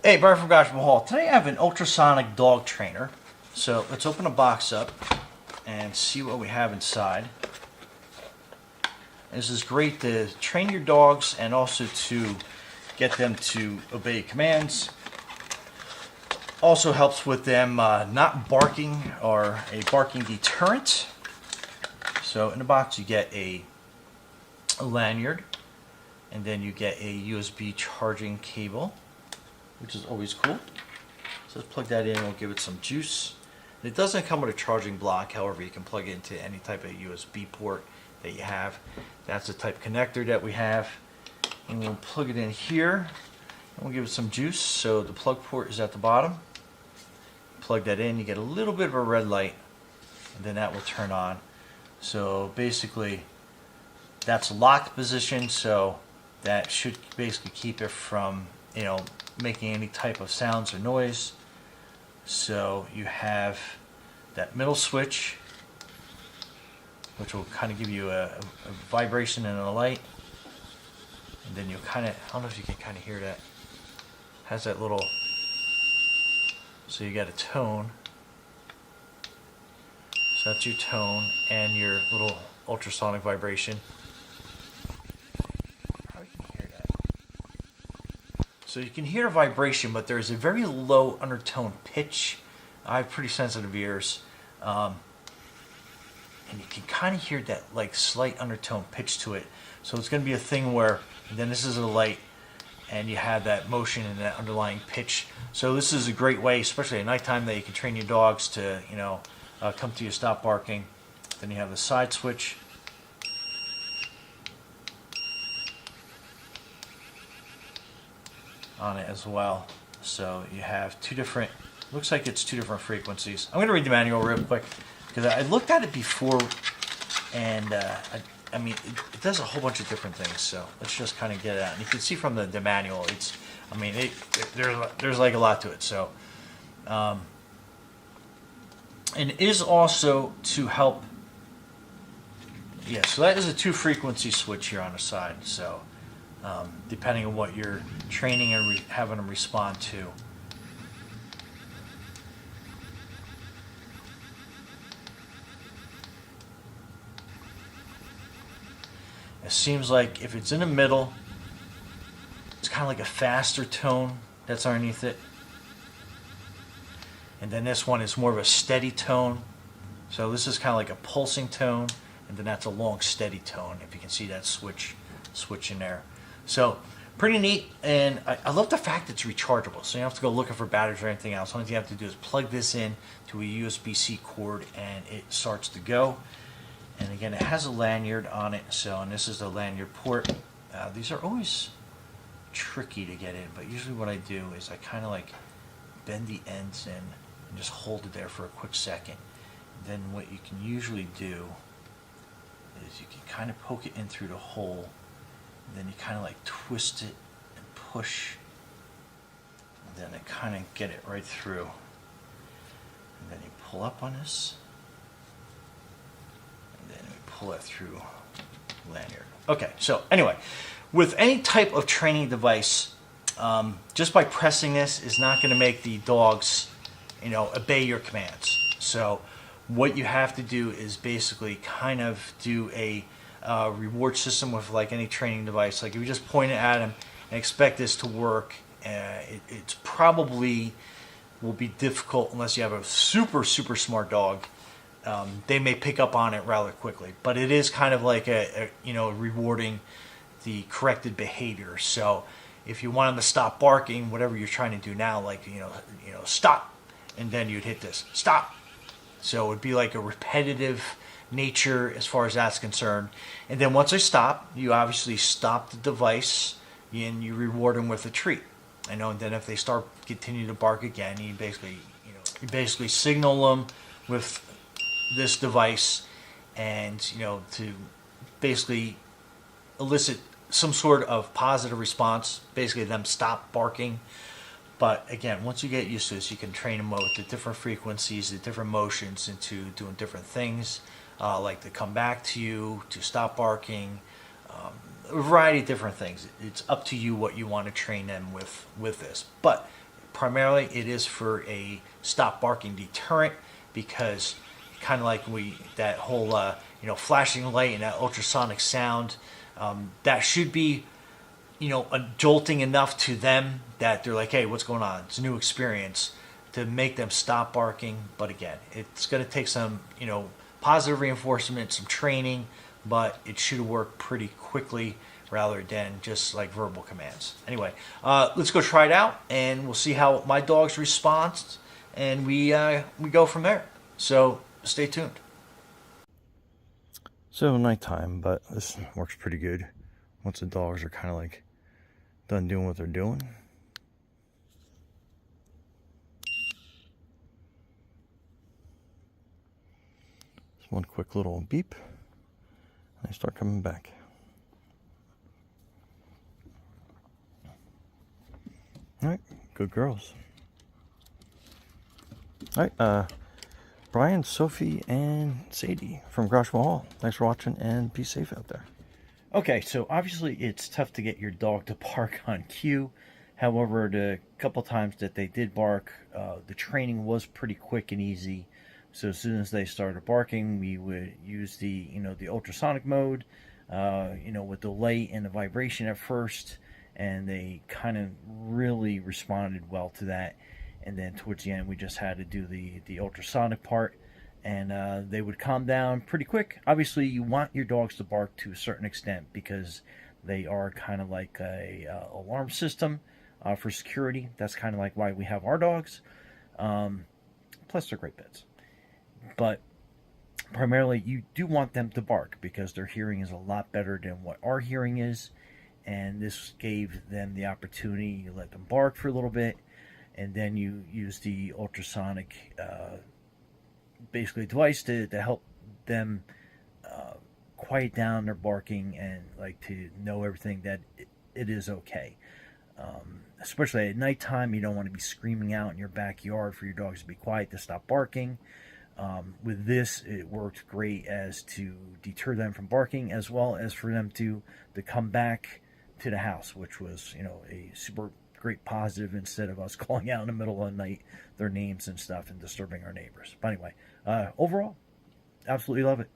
Hey, Brian from Gosh Hall. Today I have an ultrasonic dog trainer. So let's open the box up and see what we have inside. This is great to train your dogs and also to get them to obey commands. Also helps with them not barking, or a barking deterrent. So in the box you get a lanyard, and then you get a USB charging cable, which is always cool. So let's plug that in and we'll give it some juice. And it doesn't come with a charging block, however you can plug it into any type of USB port that you have. That's the type of connector that we have. And we'll plug it in here and we'll give it some juice. So the plug port is at the bottom. Plug that in, you get a little bit of a red light, and then that will turn on. So basically that's locked position, so that should basically keep it from, making any type of sounds or noise. So you have that middle switch, which will kind of give you a vibration and a light, and then you kind of, I don't know if you can kind of hear that, has that little, so you got a tone, so that's your tone and your little ultrasonic vibration. So you can hear a vibration, but there's a very low undertone pitch. I have pretty sensitive ears, and you can kind of hear that like slight undertone pitch to it. So it's going to be a thing where, and then this is a light, and you have that motion and that underlying pitch. So this is a great way, especially at nighttime, that you can train your dogs to, come to you, stop barking. Then you have the side switch. On it as well. So you have two different, looks like it's two different frequencies. I'm going to read the manual real quick because I looked at it before, and I mean it does a whole bunch of different things. So let's just kind of get it out. And you can see from the manual, it's, I mean, there's like a lot to it. So and it is also to help. Yeah, so that is a 2 frequency switch here on the side. So depending on what you're training and having them respond to. It seems like if it's in the middle, it's kind of like a faster tone that's underneath it. And then this one is more of a steady tone. So this is kind of like a pulsing tone, and then that's a long steady tone, if you can see that switch in there. So pretty neat, and I love the fact it's rechargeable, so you don't have to go looking for batteries or anything else. All you have to do is plug this in to a USB-C cord and it starts to go. And again, it has a lanyard on it, so, and this is the lanyard port. These are always tricky to get in, but usually what I do is I kind of like bend the ends in and just hold it there for a quick second. Then what you can usually do is you can kind of poke it in through the hole. And then you kind of like twist it and push, and then I kind of get it right through. And then you pull up on this, and then we pull it through the lanyard. Okay, so anyway, with any type of training device, just by pressing this is not going to make the dogs, obey your commands. So what you have to do is basically kind of do a reward system with like any training device. Like if you just point it at them and expect this to work, it's probably will be difficult unless you have a super smart dog. They may pick up on it rather quickly, but it is kind of like a rewarding the corrected behavior. So if you want them to stop barking, whatever you're trying to do now, like stop, and then you'd hit this stop. So it would be like a repetitive nature as far as that's concerned. And then once they stop, you obviously stop the device and you reward them with a treat. And then if they start continue to bark again, you basically signal them with this device, and to basically elicit some sort of positive response, basically them stop barking. But again, once you get used to this, you can train them with the different frequencies, the different motions into doing different things. Like to come back to you, to stop barking, a variety of different things. It's up to you what you want to train them with this. But primarily it is for a stop barking deterrent, because kind of like that whole flashing light and that ultrasonic sound, that should be jolting enough to them that they're like, hey, what's going on? It's a new experience, to make them stop barking. But again, it's going to take some positive reinforcement, some training, but it should work pretty quickly rather than just like verbal commands. Anyway, let's go try it out, and we'll see how my dog's response, and we go from there. So stay tuned. So nighttime, but this works pretty good once the dogs are kind of like done doing what they're doing. Just one quick little beep, and they start coming back. All right, good girls. All right, Brian, Sophie, and Sadie from Garage Hall. Thanks for watching, and be safe out there. Okay, so obviously it's tough to get your dog to bark on cue. However, the couple times that they did bark, the training was pretty quick and easy. So as soon as they started barking, we would use the the ultrasonic mode, with the light and the vibration at first, and they kind of really responded well to that. And then towards the end, we just had to do the ultrasonic part, and they would calm down pretty quick. Obviously, you want your dogs to bark to a certain extent, because they are kind of like a alarm system for security. That's kind of like why we have our dogs. Plus, they're great pets. But primarily, you do want them to bark, because their hearing is a lot better than what our hearing is. And this gave them the opportunity to let them bark for a little bit, and then you use the ultrasonic basically device to help them quiet down their barking, and like to know everything that it is okay. Especially at nighttime, you don't want to be screaming out in your backyard for your dogs to be quiet, to stop barking. With this, it worked great as to deter them from barking, as well as for them to come back to the house, which was a super great positive, instead of us calling out in the middle of the night their names and stuff and disturbing our neighbors. But anyway, overall, absolutely love it.